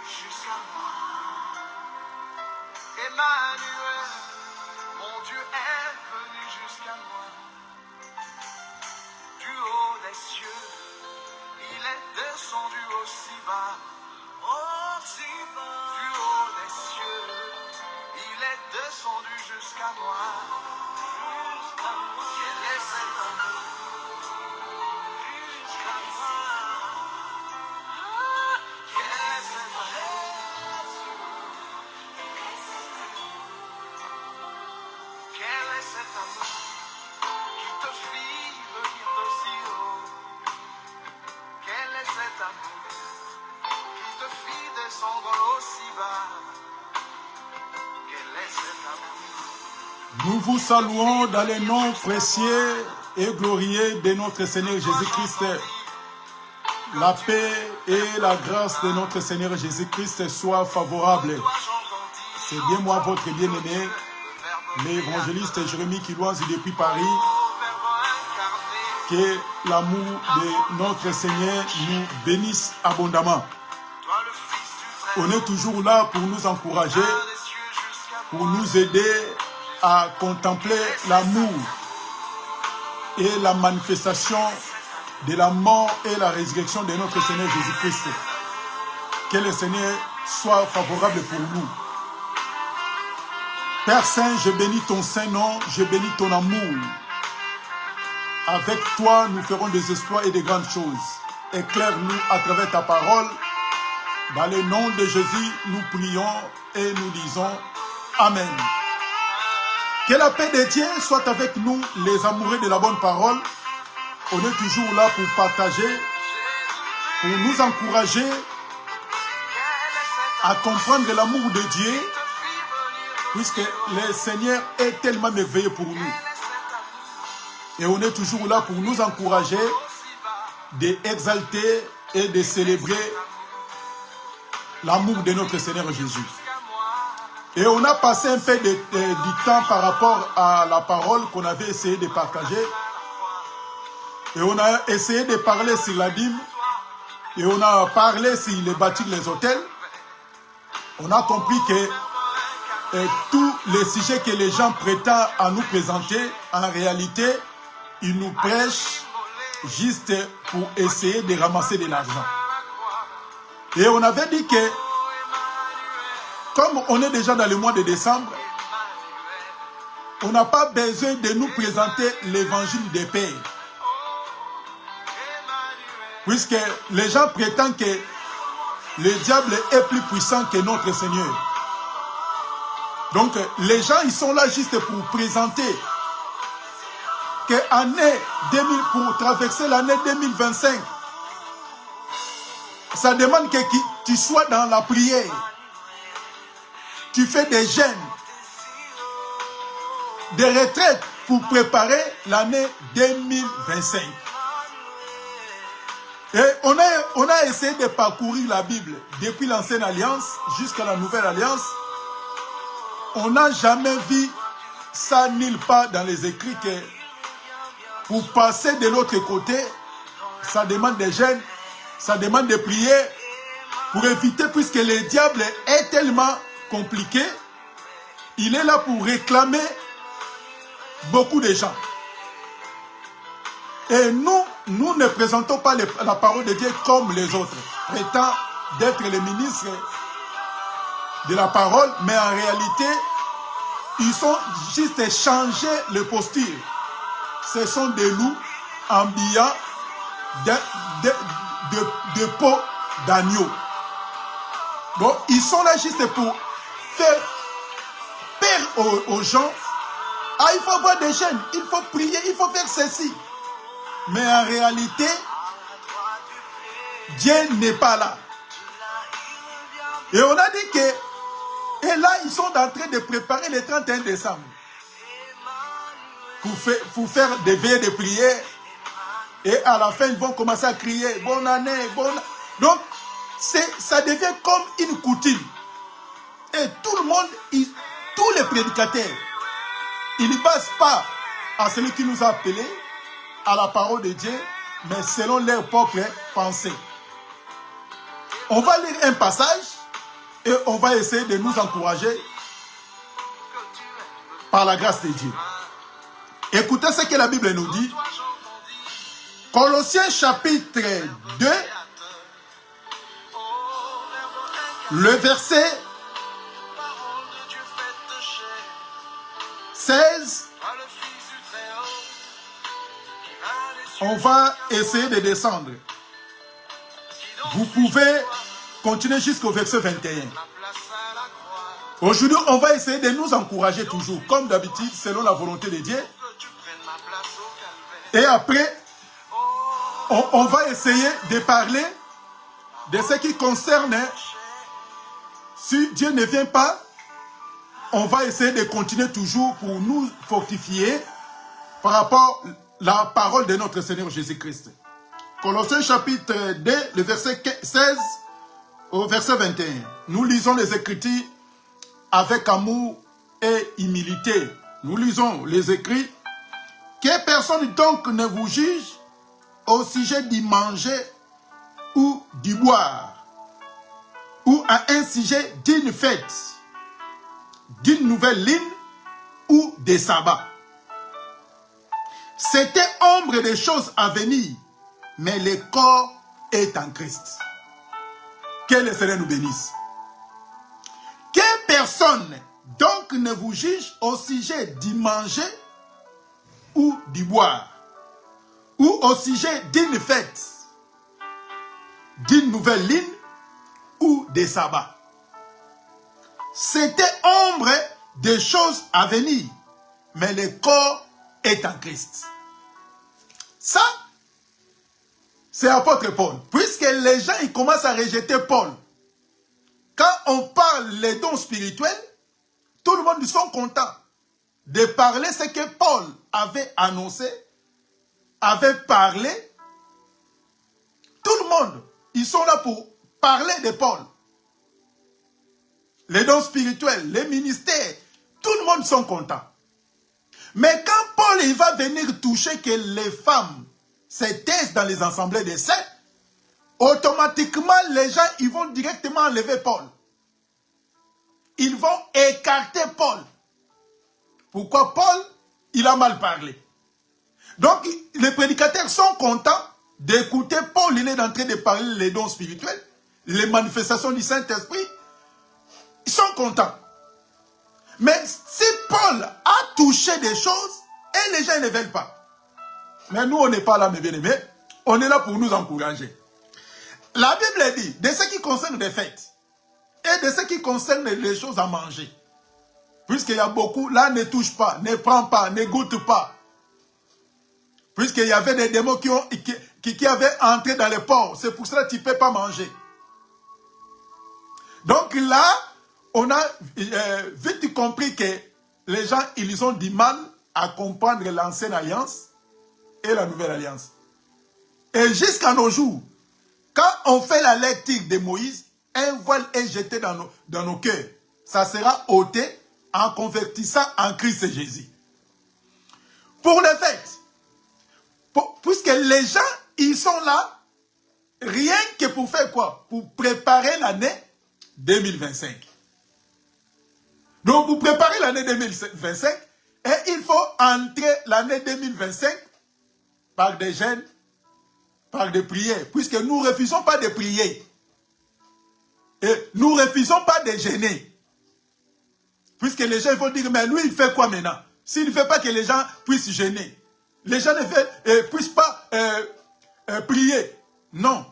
jusqu'à moi. Emmanuel, mon Dieu est venu jusqu'à moi. Du haut des cieux, il est descendu aussi bas. Aussi bas. Du haut des cieux, il est descendu jusqu'à moi. Jusqu'à moi. Quel est cet amour? Jusqu'à moi. Quel est cet amour? Quel est cet amour qui te fit venir d'aussi haut? Quel est cet amour qui te fit descendre aussi bas? Quel est cet amour? Nous vous saluons dans les noms précieux et glorieux de notre Seigneur Jésus-Christ. La paix et la grâce de notre Seigneur Jésus-Christ soient favorables. C'est bien moi, votre bien-aimé, l'évangéliste Jérémie Kilouanzi depuis Paris. Que l'amour de notre Seigneur nous bénisse abondamment. On est toujours là pour nous encourager, pour nous aider à contempler l'amour et la manifestation de la mort et la résurrection de notre Seigneur Jésus-Christ. Que le Seigneur soit favorable pour nous. Père Saint, je bénis ton Saint-Nom, je bénis ton amour. Avec toi, nous ferons des exploits et des grandes choses. Éclaire-nous à travers ta parole. Dans le nom de Jésus, nous prions et nous disons Amen. Que la paix de Dieu soit avec nous, les amoureux de la bonne parole. On est toujours là pour partager, pour nous encourager à comprendre l'amour de Dieu, puisque le Seigneur est tellement merveilleux pour nous. Et on est toujours là pour nous encourager, d'exalter et de célébrer l'amour de notre Seigneur Jésus. Et on a passé un peu du temps par rapport à la parole qu'on avait essayé de partager. Et on a essayé de parler sur la dîme. Et on a parlé sur les bâtir les hôtels. On a compris que tous les sujets que les gens prétendent à nous présenter, en réalité, ils nous prêchent juste pour essayer de ramasser de l'argent. Et on avait dit que, comme on est déjà dans le mois de décembre, on n'a pas besoin de nous présenter l'évangile de paix. Puisque les gens prétendent que le diable est plus puissant que notre Seigneur. Donc les gens, ils sont là juste pour présenter que pour traverser l'année 2025, ça demande que tu sois dans la prière. Tu fais des jeûnes, des retraites pour préparer l'année 2025. Et on a essayé de parcourir la Bible depuis l'Ancienne Alliance jusqu'à la Nouvelle Alliance. On n'a jamais vu ça nulle part dans les écrits que pour passer de l'autre côté, ça demande des jeûnes, ça demande des prières pour éviter, puisque le diable est tellement compliqué, il est là pour réclamer beaucoup de gens. Et nous ne présentons pas la parole de Dieu comme les autres, prétendant d'être les ministres de la parole, mais en réalité, ils sont juste changé le posture. Ce sont des loups habillés de peau d'agneau. Donc, ils sont là juste pour faire peur aux gens. Ah, il faut avoir des jeûnes, il faut prier, il faut faire ceci. Mais en réalité, Dieu n'est pas là. Et on a dit que, et là, ils sont en train de préparer le 31 décembre pour faire des veillées de prière. Et à la fin, ils vont commencer à crier, bonne année, bonne année. Donc, ça devient comme une coutume. Et tout le monde, tous les prédicateurs, ils ne passent pas à celui qui nous a appelés, à la parole de Dieu, mais selon leur propre pensée. On va lire un passage et on va essayer de nous encourager par la grâce de Dieu. Écoutez ce que la Bible nous dit. Colossiens chapitre 2, le verset 16. On va essayer de descendre. Vous pouvez continuer jusqu'au verset 21. Aujourd'hui, on va essayer de nous encourager toujours, comme d'habitude, selon la volonté de Dieu. Et après, on va essayer de parler de ce qui concerne, si Dieu ne vient pas, on va essayer de continuer toujours pour nous fortifier par rapport à la parole de notre Seigneur Jésus-Christ. Colossiens chapitre 2, le verset 16 au verset 21. Nous lisons les Écritures avec amour et humilité. Nous lisons les écrits. Que personne donc ne vous juge au sujet d'y manger ou d'y boire, ou à un sujet d'une fête, d'une nouvelle ligne ou des sabbats. C'était ombre des choses à venir, mais le corps est en Christ. Que le Seigneur nous bénisse. Que personne donc ne vous juge au sujet d'y manger ou d'y boire, ou au sujet d'une fête, d'une nouvelle ligne ou des sabbats. C'était ombre des choses à venir, mais le corps est en Christ. Ça, c'est l'apôtre Paul. Puisque les gens ils commencent à rejeter Paul. Quand on parle les dons spirituels, tout le monde sont contents de parler ce que Paul avait annoncé, avait parlé. Tout le monde, ils sont là pour parler de Paul. Les dons spirituels, les ministères, tout le monde sont contents. Mais quand Paul il va venir toucher que les femmes se taisent dans les assemblées des saints, automatiquement les gens ils vont directement enlever Paul. Ils vont écarter Paul. Pourquoi Paul, il a mal parlé. Donc les prédicateurs sont contents d'écouter Paul, il est en train de parler les dons spirituels, les manifestations du Saint-Esprit. Ils sont contents. Mais si Paul a touché des choses, et les gens ne veulent pas. Mais nous, on n'est pas là, mes bien-aimés. On est là pour nous encourager. La Bible dit, de ce qui concerne les fêtes, et de ce qui concerne les choses à manger, puisqu'il y a beaucoup, là, ne touche pas, ne prend pas, ne goûte pas. Puisqu'il y avait des démons qui avaient entré dans les porcs. C'est pour cela que tu ne peux pas manger. Donc là, on a vite compris que les gens, ils ont du mal à comprendre l'ancienne alliance et la nouvelle alliance. Et jusqu'à nos jours, quand on fait la lecture de Moïse, un voile est jeté dans nos cœurs. Ça sera ôté en convertissant en Christ Jésus. Pour les fêtes, puisque les gens, ils sont là, rien que pour faire quoi? Pour préparer l'année 2025. Donc, vous préparez l'année 2025 et il faut entrer l'année 2025 par des jeûnes, par des prières, puisque nous ne refusons pas de prier. Et nous ne refusons pas de jeûner. Puisque les gens vont dire, mais lui, il fait quoi maintenant? S'il ne fait pas que les gens puissent jeûner, les gens ne puissent pas prier. Non.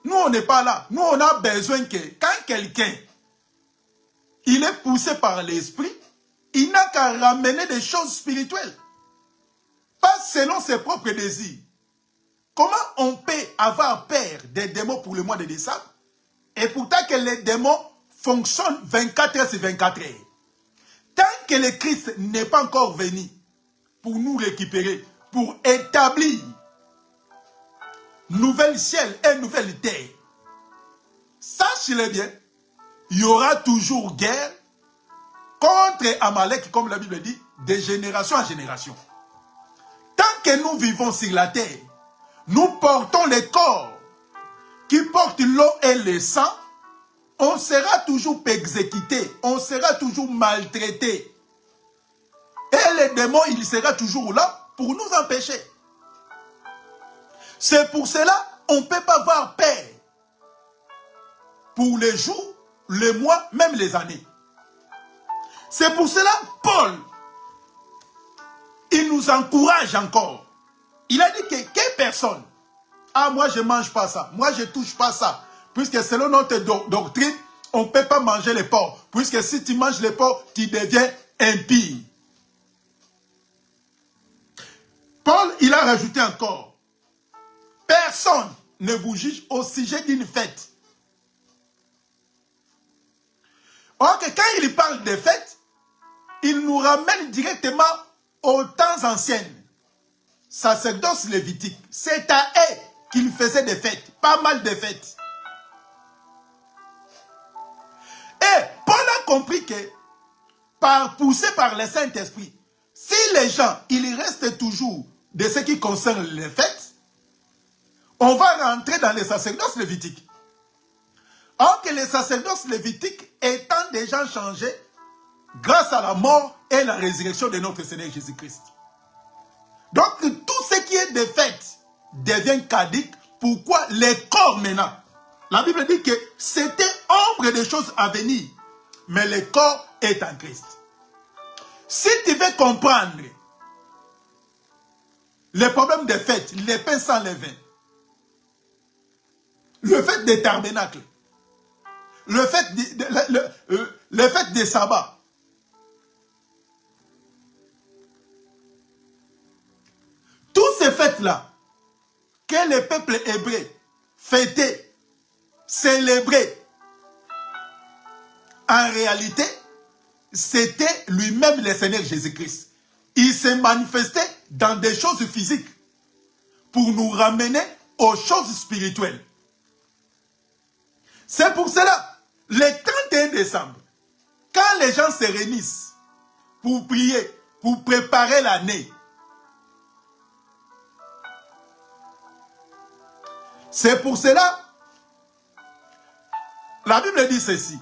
Nous, on n'est pas là. Nous, on a besoin que quand quelqu'un il est poussé par l'esprit, il n'a qu'à ramener des choses spirituelles. Pas selon ses propres désirs. Comment on peut avoir peur des démons pour le mois de décembre et pourtant que les démons fonctionnent 24 heures sur 24 heures? Tant que le Christ n'est pas encore venu pour nous récupérer, pour établir nouvel ciel et nouvelle terre, sachez-le bien, il y aura toujours guerre contre Amalek, comme la Bible dit, de génération en génération. Tant que nous vivons sur la terre, nous portons les corps qui porte l'eau et le sang, on sera toujours exécuté, on sera toujours maltraité. Et le démon, il sera toujours là pour nous empêcher. C'est pour cela qu'on ne peut pas avoir peur pour les jours, les mois, même les années. C'est pour cela, Paul, il nous encourage encore. Il a dit que quelle personne, ah moi je ne mange pas ça, moi je ne touche pas ça, puisque selon notre doctrine, on ne peut pas manger les porcs, puisque si tu manges les porcs, tu deviens impie. Paul, il a rajouté encore, personne ne vous juge au sujet d'une fête. Or que quand il parle des fêtes, il nous ramène directement aux temps anciens. Sacerdoce lévitique, c'est à eux qu'il faisait des fêtes, pas mal de fêtes. Et Paul a compris que, poussé par le Saint-Esprit, si les gens, ils restent toujours de ce qui concerne les fêtes, on va rentrer dans les sacerdoces lévitiques. Or que les sacerdoces lévitiques étant déjà changés grâce à la mort et la résurrection de notre Seigneur Jésus-Christ. Donc tout ce qui est de fêtes devient caduque. Pourquoi? Les corps maintenant. La Bible dit que c'était ombre des choses à venir, mais le corps est en Christ. Si tu veux comprendre les problèmes des fêtes, les pains sans levain, le fait des tabernacles, le fait des sabbats, tous ces fêtes-là que le peuple hébreu fêtait, célébrait, en réalité, c'était lui-même le Seigneur Jésus-Christ. Il s'est manifesté dans des choses physiques pour nous ramener aux choses spirituelles. C'est pour cela, le 31 décembre, quand les gens se réunissent pour prier, pour préparer l'année, c'est pour cela, la Bible dit ceci,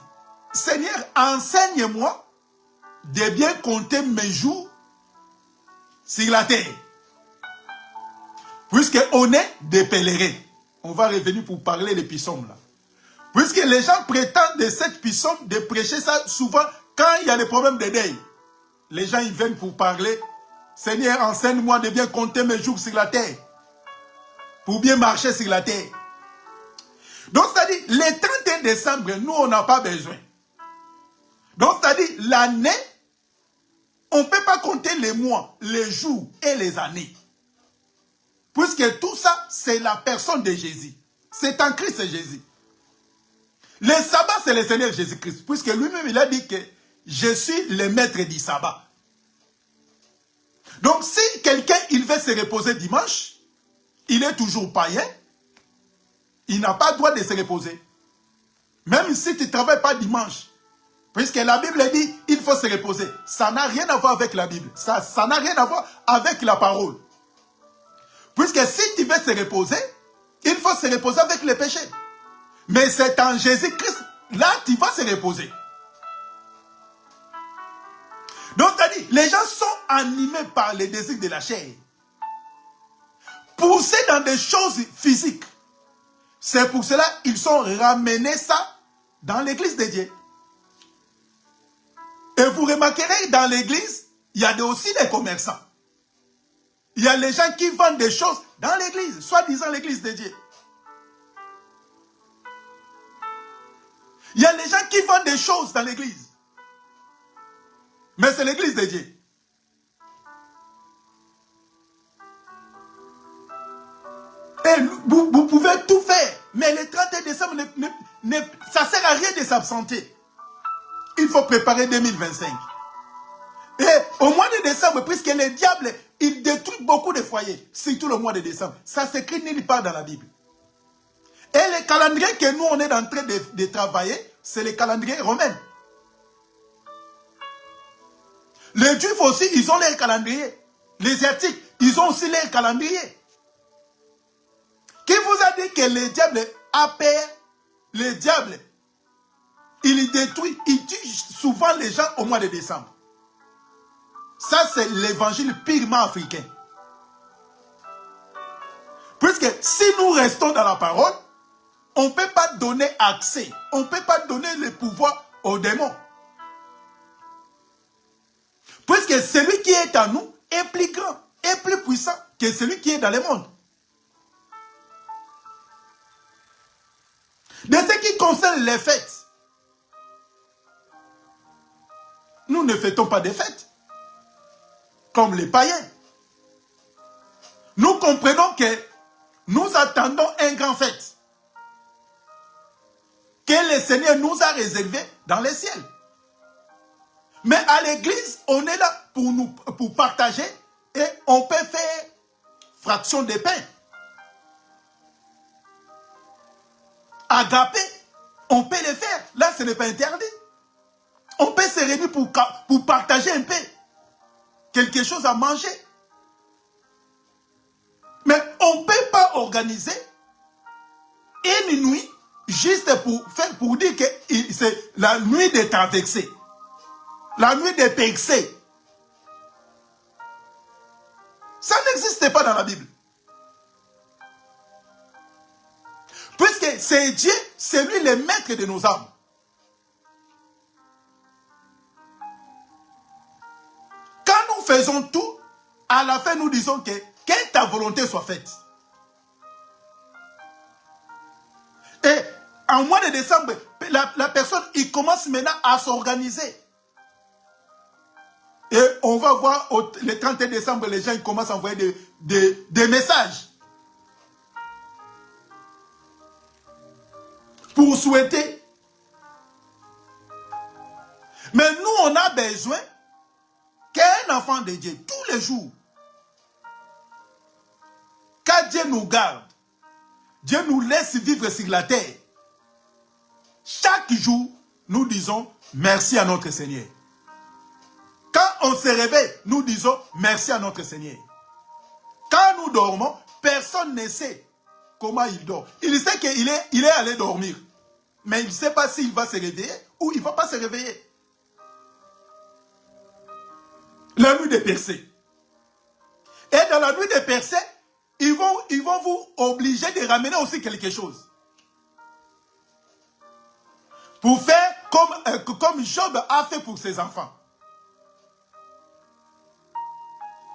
Seigneur, enseigne-moi de bien compter mes jours sur la terre. Puisqu'on est des pèlerins. On va revenir pour parler des psaumes là. Puisque les gens prétendent de cette psaume de prêcher ça souvent quand il y a des problèmes de deuil. Les gens ils viennent pour parler. Seigneur, enseigne-moi de bien compter mes jours sur la terre. Pour bien marcher sur la terre. Donc c'est-à-dire, le 31 décembre, nous on n'a pas besoin. Donc c'est-à-dire, l'année, on ne peut pas compter les mois, les jours et les années. Puisque tout ça, c'est la personne de Jésus. C'est en Christ Jésus. Le sabbat, c'est le Seigneur Jésus-Christ. Puisque lui-même, il a dit que je suis le maître du sabbat. Donc, si quelqu'un, il veut se reposer dimanche, il est toujours païen, il n'a pas le droit de se reposer. Même si tu ne travailles pas dimanche. Puisque la Bible dit, il faut se reposer. Ça n'a rien à voir avec la Bible. Ça n'a rien à voir avec la parole. Puisque si tu veux se reposer, il faut se reposer avec le péché. Mais c'est en Jésus-Christ, là, tu vas se reposer. Donc, c'est-à-dire, les gens sont animés par les désirs de la chair. Poussés dans des choses physiques. C'est pour cela qu'ils sont ramenés ça dans l'église de Dieu. Et vous remarquerez, dans l'église, il y a aussi des commerçants. Il y a les gens qui vendent des choses dans l'église, soi-disant l'église de Dieu. Il y a les gens qui vendent des choses dans l'église. Mais c'est l'église de Dieu. Et vous pouvez tout faire. Mais le 31 décembre, ça ne sert à rien de s'absenter. Il faut préparer 2025. Et au mois de décembre, puisque le diable, il détruit beaucoup de foyers, surtout le mois de décembre, ça s'écrit nulle part dans la Bible. Et le calendrier que nous, on est en train de travailler, c'est le calendrier romain. Les Juifs aussi, ils ont leur calendrier. Les Asiatiques, ils ont aussi leur calendrier. Qui vous a dit que le diable a peur, le diable, il détruit, il tue souvent les gens au mois de décembre. Ça, c'est l'évangile purement africain. Puisque si nous restons dans la parole, on ne peut pas donner accès, on ne peut pas donner le pouvoir aux démons. Puisque celui qui est en nous est plus grand, est plus puissant que celui qui est dans le monde. De ce qui concerne les fêtes, nous ne fêtons pas des fêtes, comme les païens. Nous comprenons que nous attendons un grand fête que le Seigneur nous a réservé dans les ciels. Mais à l'église, on est là pour partager et on peut faire fraction de pain. Agapé, on peut le faire. Là, ce n'est pas interdit. On peut se réunir pour partager un peu. Quelque chose à manger. Mais on ne peut pas organiser une nuit juste pour dire que c'est la nuit des temps vexés. La nuit des percés. Ça n'existe pas dans la Bible. Puisque c'est Dieu, c'est lui le maître de nos âmes. Quand nous faisons tout, à la fin nous disons que ta volonté soit faite. Et en mois de décembre, la personne, il commence maintenant à s'organiser. Et on va voir le 31 décembre, les gens ils commencent à envoyer des messages pour souhaiter. Mais nous, on a besoin qu'un enfant de Dieu, tous les jours, quand Dieu nous garde, Dieu nous laisse vivre sur la terre. Chaque jour, nous disons merci à notre Seigneur. Quand on se réveille, nous disons merci à notre Seigneur. Quand nous dormons, personne ne sait comment il dort. Il sait qu'il est allé dormir. Mais il ne sait pas s'il va se réveiller ou il ne va pas se réveiller. La nuit des percées. Et dans la nuit des percées, ils vont vous obliger de ramener aussi quelque chose. Pour faire comme Job a fait pour ses enfants.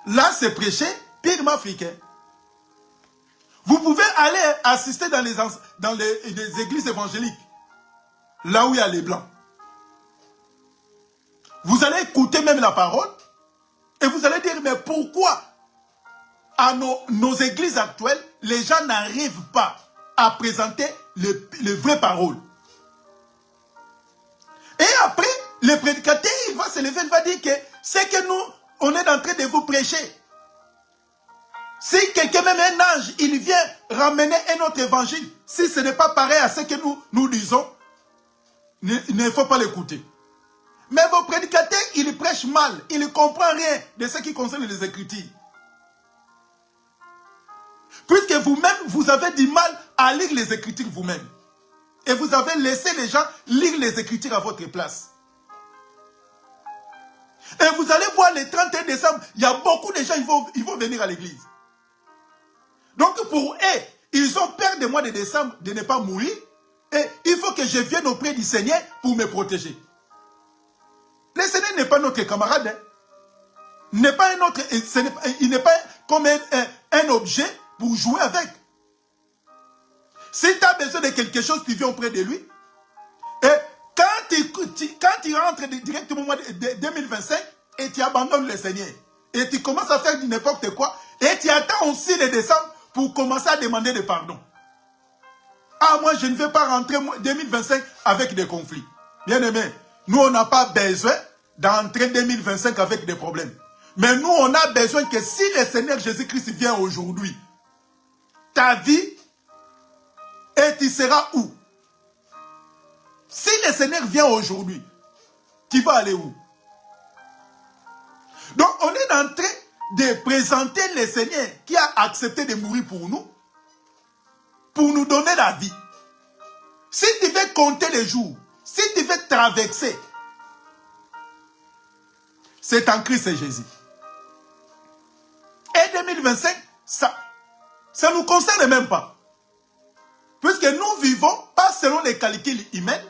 Là, c'est prêché purement africain. Vous pouvez aller assister dans les églises évangéliques, là où il y a les blancs. Vous allez écouter même la parole et vous allez dire, mais pourquoi à nos églises actuelles, les gens n'arrivent pas à présenter les vraies paroles. Et après, le prédicateur, il va se lever, il va dire que c'est que nous, on est en train de vous prêcher. Si quelqu'un, même un ange, il vient ramener un autre évangile, si ce n'est pas pareil à ce que nous disons, il ne faut pas l'écouter. Mais vos prédicateurs, ils prêchent mal, ils ne comprennent rien de ce qui concerne les Écritures. Puisque vous-même, vous avez du mal à lire les Écritures vous-même. Et vous avez laissé les gens lire les Écritures à votre place. Et vous allez voir le 31 décembre, il y a beaucoup de gens, ils vont venir à l'église. Donc pour eux, ils ont peur de mois de décembre de ne pas mourir. Et il faut que je vienne auprès du Seigneur pour me protéger. Le Seigneur n'est pas notre camarade. Hein. Il n'est pas comme un objet pour jouer avec. Si tu as besoin de quelque chose, tu viens auprès de lui. Et quand tu rentres directement au mois de 2025 et tu abandonnes le Seigneur, et tu commences à faire n'importe quoi, et tu attends aussi le décembre pour commencer à demander des pardons. Ah, moi, je ne vais pas rentrer 2025 avec des conflits. Bien aimé, nous, on n'a pas besoin d'entrer 2025 avec des problèmes. Mais nous, on a besoin que si le Seigneur Jésus-Christ vient aujourd'hui, ta vie, et tu seras où? Si le Seigneur vient aujourd'hui, tu vas aller où? Donc, on est en train de présenter le Seigneur qui a accepté de mourir pour nous donner la vie. veux compter les jours, si tu veux traverser, c'est en Christ et Jésus. Et 2025, ça ne nous concerne même pas. Puisque nous vivons pas selon les calculs humains,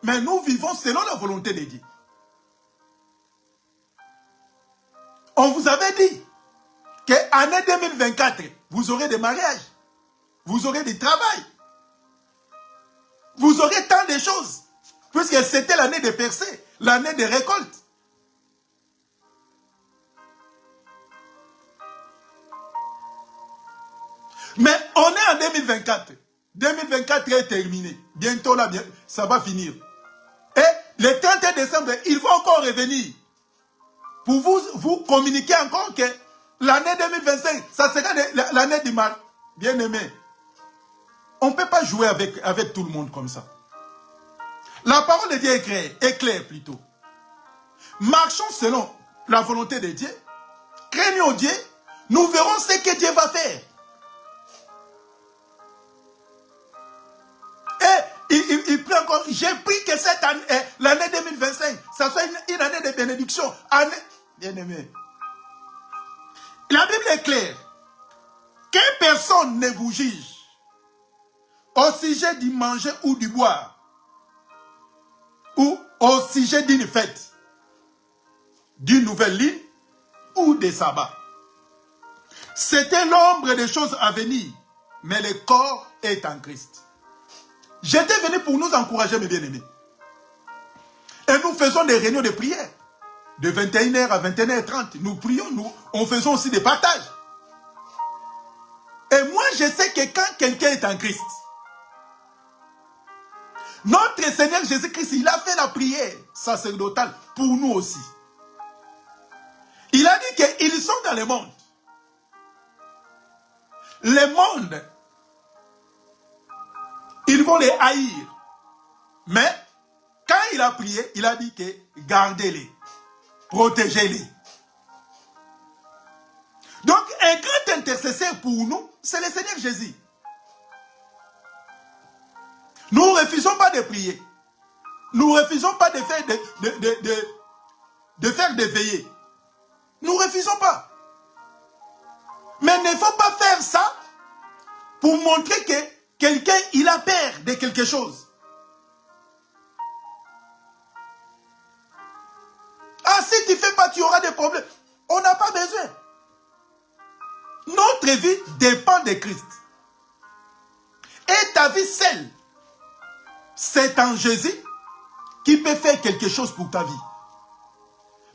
mais nous vivons selon la volonté de Dieu. On vous avait dit que l'année 2024, vous aurez des mariages, vous aurez du travail, vous aurez tant de choses, puisque c'était l'année de percée, l'année de récolte. Mais on est en 2024. 2024 est terminé. Bientôt là, ça va finir. Et le 31 décembre, il va encore revenir. Pour vous communiquer encore que l'année 2025, ça sera l'année du mal. Bien aimé. On ne peut pas jouer avec tout le monde comme ça. La parole de Dieu est claire plutôt. Marchons selon la volonté de Dieu. Craignons Dieu. Nous verrons ce que Dieu va faire. Il prie encore. J'ai pris que cette année, l'année 2025, ça soit une année de bénédiction. Bien aimé. La Bible est claire. Que personne ne vous juge au sujet du manger ou du boire, ou au sujet d'une fête, d'une nouvelle ligne ou des sabbats. C'était l'ombre des choses à venir, mais le corps est en Christ. J'étais venu pour nous encourager, mes bien-aimés. Et nous faisons des réunions de prière. De 21h à 21h30. Nous prions, on faisons aussi des partages. Et moi, je sais que quand quelqu'un est en Christ, notre Seigneur Jésus-Christ, il a fait la prière sacerdotale pour nous aussi. Il a dit qu'ils sont dans le monde. Le monde, ils vont les haïr. Mais, quand il a prié, il a dit que gardez-les, protégez-les. Donc, un grand intercesseur pour nous, c'est le Seigneur Jésus. Nous ne refusons pas de prier. Nous ne refusons pas de faire des veillées. Nous ne refusons pas. Mais il ne faut pas faire ça pour montrer que quelqu'un, il a peur de quelque chose. Ah, si tu ne fais pas, tu auras des problèmes. On n'a pas besoin. Notre vie dépend de Christ. Et ta vie seule, c'est en Jésus qui peut faire quelque chose pour ta vie.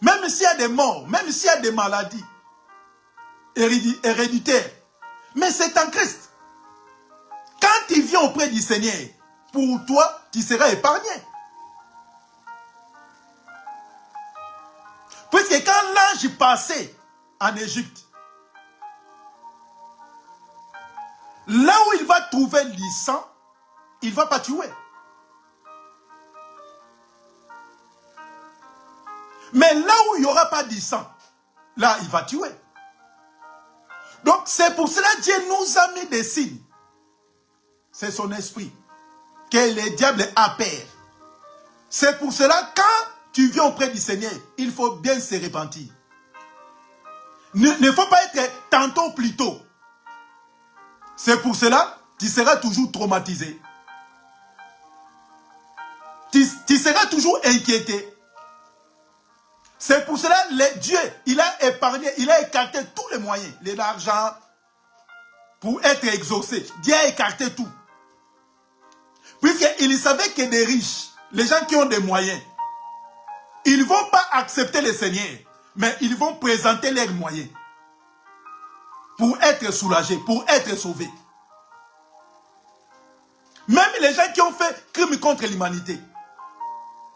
Même s'il y a des morts, même s'il y a des maladies héréditaires, mais c'est en Christ. Quand tu viens auprès du Seigneur, pour toi, tu seras épargné. Puisque quand l'ange passait en Égypte, là où il va trouver du sang, il ne va pas tuer. Mais là où il n'y aura pas de sang, là il va tuer. Donc c'est pour cela que Dieu nous a mis des signes. C'est son esprit. Que le diable a peur. C'est pour cela que quand tu viens auprès du Seigneur, il faut bien se repentir. Ne faut pas être tantôt plus tôt. C'est pour cela que tu seras toujours traumatisé. Tu seras toujours inquiété. C'est pour cela que Dieu, il a épargné, il a écarté tous les moyens, l'argent, pour être exaucé. Dieu a écarté tout. Puisqu'il savait que des riches, les gens qui ont des moyens, ils ne vont pas accepter le Seigneur, mais ils vont présenter leurs moyens pour être soulagés, pour être sauvés. Même les gens qui ont fait crime contre l'humanité,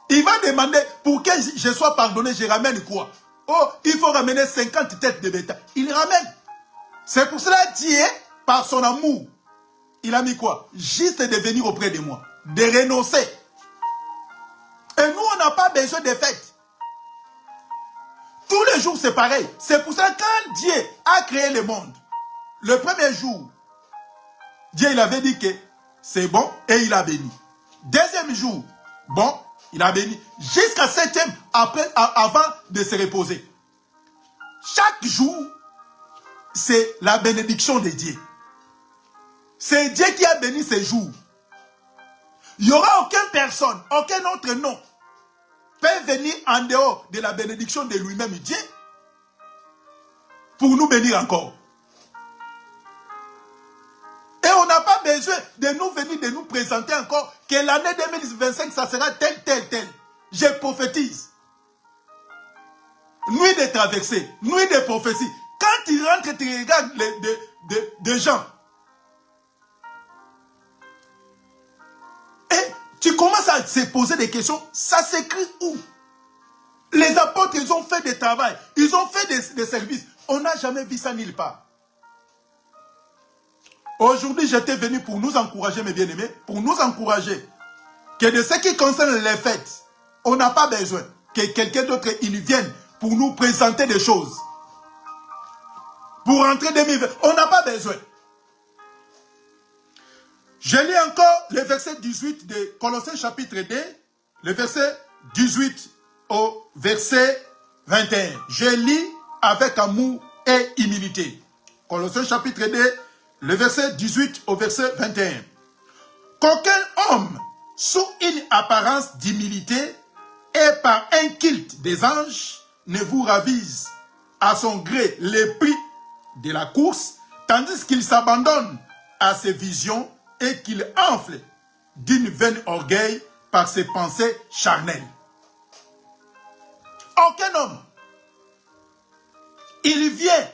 il va demander pour que je sois pardonné, je ramène quoi? Oh, il faut ramener 50 têtes de bétail. Il ramène. C'est pour cela que Dieu, par son amour, il a mis quoi? Juste de venir auprès de moi, de renoncer. Et nous, on n'a pas besoin de fêtes. Tous les jours, c'est pareil. C'est pour ça que quand Dieu a créé le monde, le premier jour, Dieu il avait dit que c'est bon et il a béni. Deuxième jour, bon, il a béni. Jusqu'à septième, avant de se reposer. Chaque jour, c'est la bénédiction de Dieu. C'est Dieu qui a béni ces jours. Il n'y aura aucune personne, aucun autre nom peut venir en dehors de la bénédiction de lui-même, Dieu, pour nous bénir encore. Et on n'a pas besoin de nous venir, de nous présenter encore que l'année 2025, ça sera tel. Je prophétise. Nuit de traversée, nuit de prophétie. Quand tu rentres, tu regardes des gens. Et tu commences à se poser des questions. Ça s'écrit où? Les apôtres, ils ont fait des travail. Ils ont fait des services. On n'a jamais vu ça nulle part. Aujourd'hui, j'étais venu pour nous encourager, mes bien-aimés, pour nous encourager que de ce qui concerne les fêtes, on n'a pas besoin que quelqu'un d'autre il vienne pour nous présenter des choses. Pour rentrer 2020, on n'a pas besoin. Je lis encore le verset 18 de Colossiens chapitre 2, le verset 18 au verset 21. Je lis avec amour et humilité. Colossiens chapitre 2, le verset 18 au verset 21. Qu'aucun homme, sous une apparence d'humilité et par un culte des anges, ne vous ravise à son gré les prix de la course, tandis qu'il s'abandonne à ses visions et qu'il enfle d'une vaine orgueil par ses pensées charnelles. Aucun homme, il vient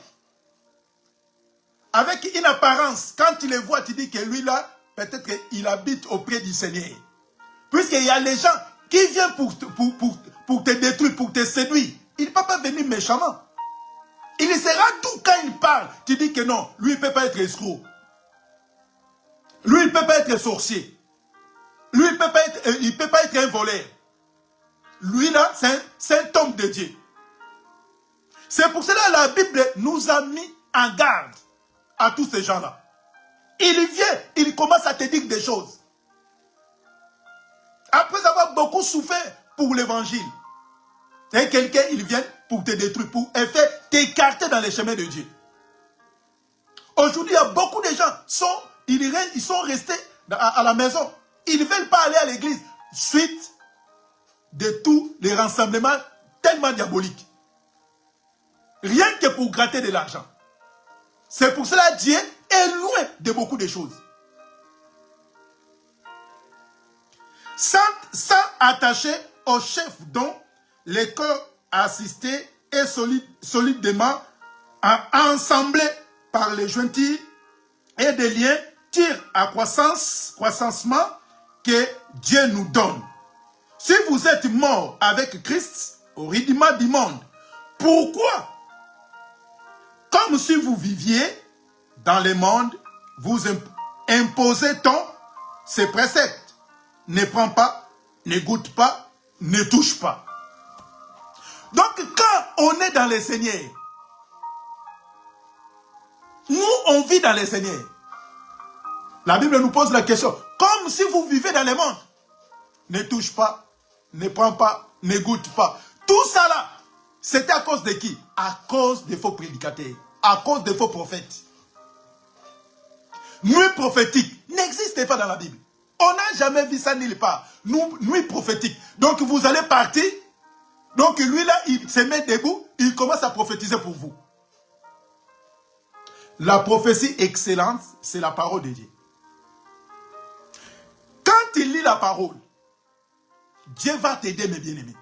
avec une apparence, quand tu le vois, tu dis que lui là, peut-être qu'il habite auprès du Seigneur. Puisqu'il y a les gens qui viennent pour te détruire, pour te séduire. Il ne peut pas venir méchamment. Il sera doux quand il parle. Tu dis que non, lui il ne peut pas être escroc. Lui il ne peut pas être sorcier. Lui il ne peut pas être un voleur. Lui là, c'est un homme de Dieu. C'est pour cela que la Bible nous a mis en garde à tous ces gens-là. Il vient, il commence à te dire des choses. Après avoir beaucoup souffert pour l'évangile. Et quelqu'un, il vient pour te détruire, pour t'écarter dans les chemins de Dieu. Aujourd'hui, il y a beaucoup de gens, ils sont restés à la maison. Ils ne veulent pas aller à l'église suite de tous les rassemblements tellement diaboliques. Rien que pour gratter de l'argent. C'est pour cela que Dieu est loin de beaucoup de choses. Sans attacher au chef dont le corps assisté est solidement ensemblé par les jointures et des liens tire à croissancement que Dieu nous donne. Si vous êtes mort avec Christ au rudiment du monde, pourquoi, comme si vous viviez dans le monde, vous imposez-on ces préceptes? Ne prends pas, ne goûte pas, ne touche pas. Donc quand on est dans le Seigneur, nous on vit dans le Seigneur. La Bible nous pose la question, comme si vous vivez dans le monde, ne touche pas, ne prends pas, ne goûte pas. Tout ça là, c'était à cause de qui? À cause des faux prédicateurs, à cause des faux prophètes. Nuit prophétique n'existe pas dans la Bible. On n'a jamais vu ça nulle part. Nuit prophétique. Donc vous allez partir. Donc lui là, il se met debout. Il commence à prophétiser pour vous. La prophétie excellente, c'est la parole de Dieu. Quand il lit la parole, Dieu va t'aider, mes bien-aimés.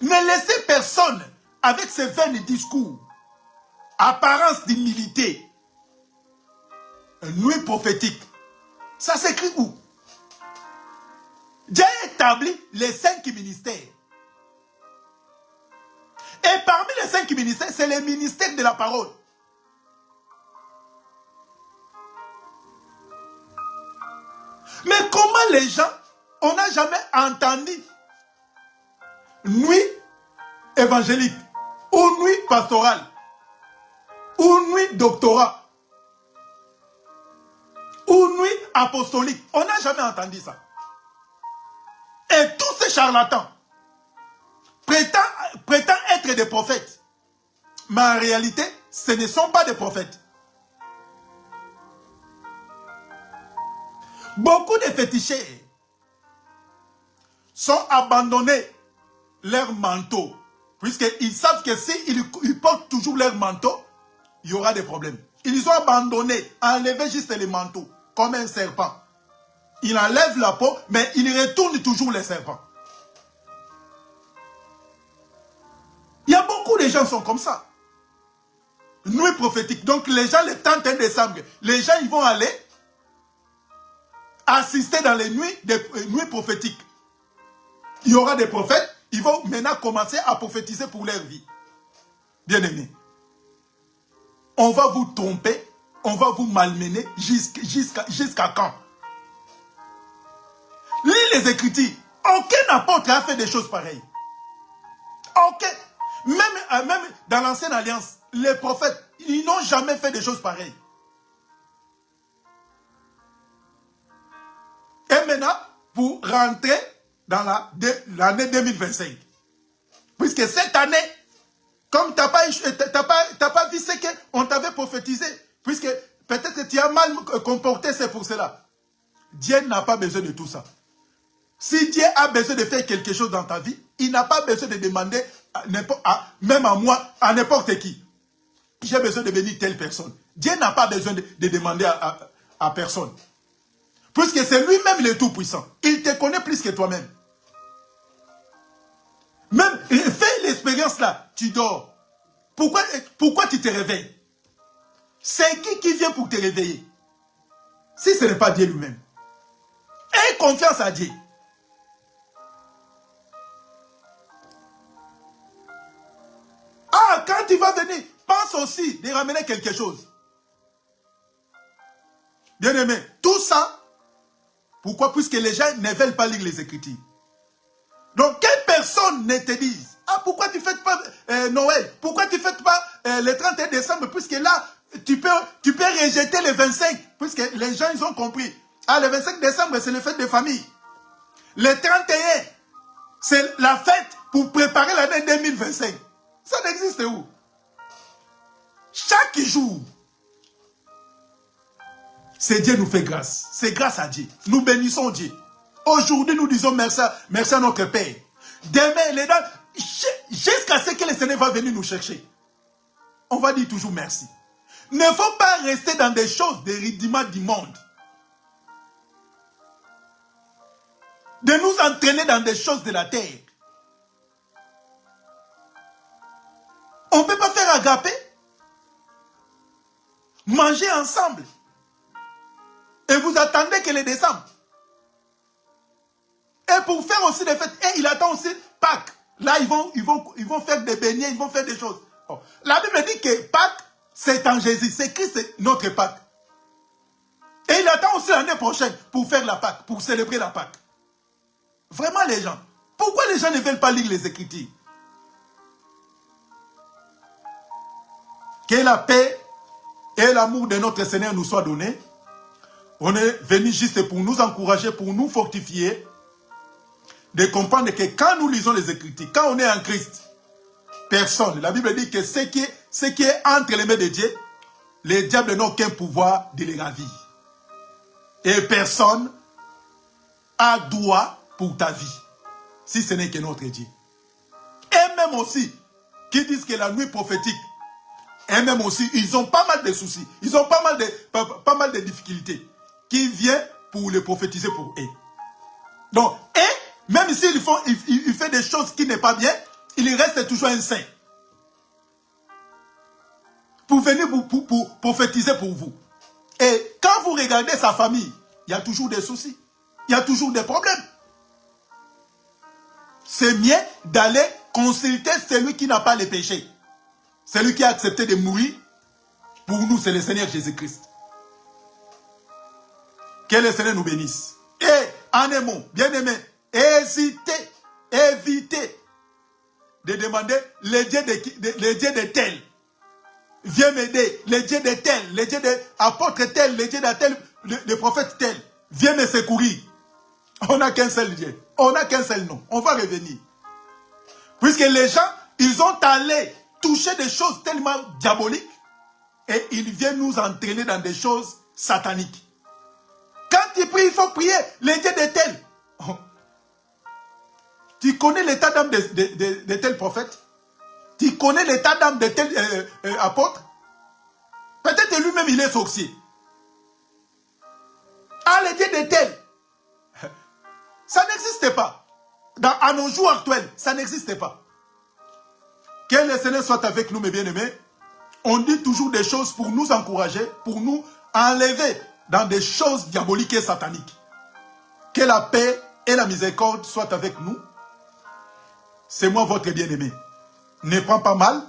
Ne laissez personne avec ses vains discours, apparence d'humilité, nuit prophétique. Ça s'écrit où? Dieu a établi les 5 ministères. Et parmi les 5 ministères, c'est le ministère de la parole. Mais comment les gens, on n'a jamais entendu nuit évangélique, ou nuit pastorale, ou nuit doctorat, ou nuit apostolique. On n'a jamais entendu ça. charlatans prétendent être des prophètes. Mais en réalité, ce ne sont pas des prophètes. Beaucoup de féticheurs sont abandonnés leur manteau. Puisqu'ils savent que s'ils portent toujours leur manteau, il y aura des problèmes. Ils ont abandonné, enlevé juste les manteaux, comme un serpent. Il enlève la peau, mais il retourne toujours les serpents. Il y a beaucoup de gens qui sont comme ça. Nuit prophétique. Donc les gens, le 31 décembre, les gens ils vont aller assister dans les nuits prophétiques. Il y aura des prophètes, ils vont maintenant commencer à prophétiser pour leur vie. Bien-aimés, on va vous tromper, on va vous malmener jusqu'à quand? Lis les Écritures. Aucun apôtre a fait des choses pareilles. Aucun. Même dans l'ancienne alliance, les prophètes, ils n'ont jamais fait des choses pareilles. Et maintenant, pour rentrer dans l'année 2025, puisque cette année, comme tu n'as pas vu ce qu'on t'avait prophétisé, puisque peut-être que tu as mal comporté, c'est pour cela. Dieu n'a pas besoin de tout ça. Si Dieu a besoin de faire quelque chose dans ta vie, il n'a pas besoin de demander, même à moi, à n'importe qui. J'ai besoin de bénir telle personne. Dieu n'a pas besoin de demander à personne. Puisque c'est lui-même le Tout-Puissant. Il te connaît plus que toi-même. Même, fais l'expérience là, tu dors. Pourquoi tu te réveilles? C'est qui vient pour te réveiller? Si ce n'est pas Dieu lui-même. Aie confiance à Dieu. Ah, quand tu vas venir, pense aussi de ramener quelque chose. Bien-aimé, tout ça, pourquoi? Puisque les gens ne veulent pas lire les Écritures. Donc, quelle personne ne te dise, ah, pourquoi tu ne fêtes pas Noël? Pourquoi tu ne fêtes pas le 31 décembre? Puisque là, tu peux rejeter le 25. Puisque les gens, ils ont compris. Ah, le 25 décembre, c'est le fête des familles. Le 31, c'est la fête pour préparer l'année 2025. Ça n'existe où? Chaque jour, c'est Dieu nous fait grâce. C'est grâce à Dieu. Nous bénissons Dieu. Aujourd'hui, nous disons merci à notre Père. Demain, jusqu'à ce que le Seigneur va venir nous chercher. On va dire toujours merci. Il ne faut pas rester dans des choses, des rudiments du monde. De nous entraîner dans des choses de la terre. On ne peut pas faire agapé. Manger ensemble. Et vous attendez que les décembre. Et pour faire aussi des fêtes, et il attend aussi Pâques. Là, ils vont faire des beignets, ils vont faire des choses. Oh. La Bible dit que Pâques, c'est en Jésus. C'est Christ, c'est notre Pâques. Et il attend aussi l'année prochaine pour faire la Pâques, pour célébrer la Pâques. Vraiment les gens. Pourquoi les gens ne veulent pas lire les Écritures? Que la paix et l'amour de notre Seigneur nous soient donnés. On est venu juste pour nous encourager, pour nous fortifier, de comprendre que quand nous lisons les Écritures, quand on est en Christ, personne, la Bible dit que ce qui est entre les mains de Dieu, les diables n'ont aucun pouvoir de les ravir. Et personne a droit pour ta vie, si ce n'est que notre Dieu. Et même aussi, qui disent que la nuit prophétique, et même aussi, ils ont pas mal de soucis, ils ont pas mal de difficultés, qui viennent pour les prophétiser pour eux. Donc, et même s'il fait des choses qui n'est pas bien, il reste toujours un saint. Pour venir pour prophétiser pour vous. Et quand vous regardez sa famille, il y a toujours des soucis. Il y a toujours des problèmes. C'est mieux d'aller consulter celui qui n'a pas les péchés. Celui qui a accepté de mourir, pour nous, c'est le Seigneur Jésus-Christ. Que le Seigneur nous bénisse. Et en un mot, bien-aimé, évitez de demander le Dieu de tel. Viens m'aider, le Dieu de tel, le Dieu de apôtre tel, le Dieu de tel, le prophète tel. Viens me secourir. On n'a qu'un seul Dieu. On n'a qu'un seul nom. On va revenir. Puisque les gens, ils ont allé toucher des choses tellement diaboliques et ils viennent nous entraîner dans des choses sataniques. Quand tu pries, il faut prier les dieux de tel. Oh. Tu connais l'état d'âme de tel prophète? Tu connais l'état d'âme de tel apôtre? Peut-être lui-même il est sorcier. Ah, les dieux de tel. Ça n'existe pas. À nos jours actuels, ça n'existe pas. Que le Seigneur soit avec nous, mes bien-aimés. On dit toujours des choses pour nous encourager, pour nous enlever dans des choses diaboliques et sataniques. Que la paix et la miséricorde soient avec nous. C'est moi votre bien-aimé. Ne prends pas mal,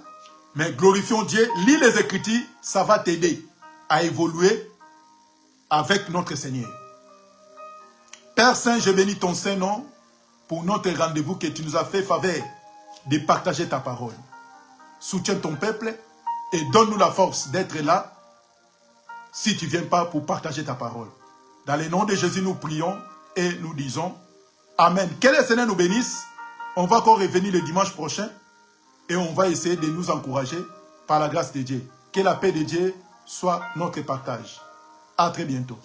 mais glorifions Dieu. Lis les Écritures, ça va t'aider à évoluer avec notre Seigneur. Père Saint, je bénis ton Saint-Nom pour notre rendez-vous que tu nous as fait faveur de partager ta parole. Soutiens ton peuple et donne-nous la force d'être là si tu ne viens pas pour partager ta parole. Dans le nom de Jésus, nous prions et nous disons Amen. Que le Seigneur nous bénisse. On va encore revenir le dimanche prochain et on va essayer de nous encourager par la grâce de Dieu. Que la paix de Dieu soit notre partage. À très bientôt.